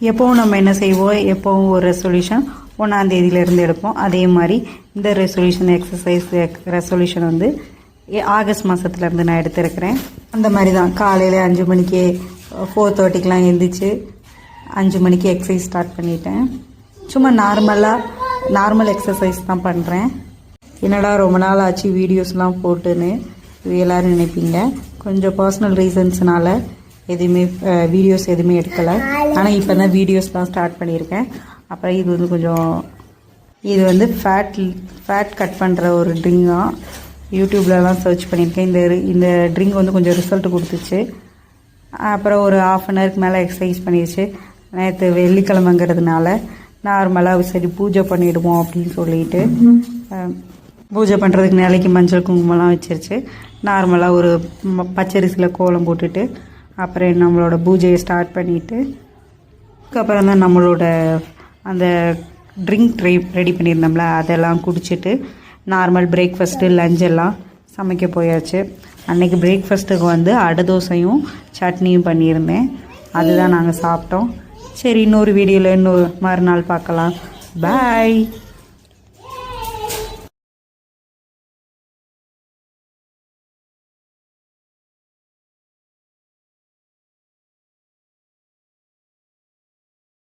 எப்போவும் நம்ம என்ன செய்வோம், எப்போவும் ஒரு ரெசல்யூஷன் 1ஆம் தேதியிலேருந்து எடுப்போம். அதே மாதிரி இந்த ரெசல்யூஷன் எக்ஸசைஸ் ரெசல்யூஷன் வந்து ஆகஸ்ட் மாதத்துலேருந்து நான் எடுத்துருக்கிறேன். அந்த மாதிரி தான் காலையில் 5 மணிக்கு 4:30க்கெலாம் எழுந்திரிச்சு 5 மணிக்கு எக்ஸசைஸ் ஸ்டார்ட் பண்ணிட்டேன். சும்மா நார்மல் எக்ஸசைஸ் தான் பண்ணுறேன். என்னடா ரொம்ப நாள் ஆச்சு வீடியோஸ்லாம் போட்டுன்னு எல்லோரும் நினைப்பீங்க. கொஞ்சம் பர்சனல் ரீசன்ஸ்னால வீடியோஸ் எதுவுமே எடுக்கலை. ஆனால் இப்போ தான் வீடியோஸ்லாம் ஸ்டார்ட் பண்ணியிருக்கேன். அப்புறம் இது வந்து ஃபேட் கட் பண்ணுற ஒரு ட்ரிங்காக யூடியூப்லலாம் சர்ச் பண்ணியிருக்கேன். இந்த ட்ரிங்க் வந்து கொஞ்சம் ரிசல்ட் கொடுத்துச்சு. அப்புறம் ஒரு 1/2 அன் ஹவருக்கு மேலே எக்ஸசைஸ் பண்ணிடுச்சு. நேற்று வெள்ளிக்கிழமைங்கிறதுனால நார்மலாக சரி பூஜை பண்ணிவிடுவோம் அப்படின்னு சொல்லிட்டு பூஜை பண்ணுறதுக்கு நாளைக்கு மஞ்சள் குங்குமம்லாம் வச்சிருச்சு. நார்மலாக ஒரு பச்சரிசியில் கோலம் போட்டுட்டு அப்புறம் நம்மளோட பூஜையை ஸ்டார்ட் பண்ணிவிட்டு அதுக்கப்புறம் தான் நம்மளோட அந்த ட்ரிங்க் ரெடி பண்ணியிருந்தோம்ல அதெல்லாம் குடிச்சிட்டு நார்மல் பிரேக்ஃபாஸ்ட்டு லஞ்ச் எல்லாம் சமைக்க போயாச்சு. அன்றைக்கி பிரேக்ஃபாஸ்ட்டுக்கு வந்து அடை தோசையும் சட்னியும் பண்ணியிருந்தேன். அதுதான் நாங்கள் சாப்பிட்டோம். சரி, இன்னொரு வீடியோவில் மறுநாள் பார்க்கலாம். பாய்.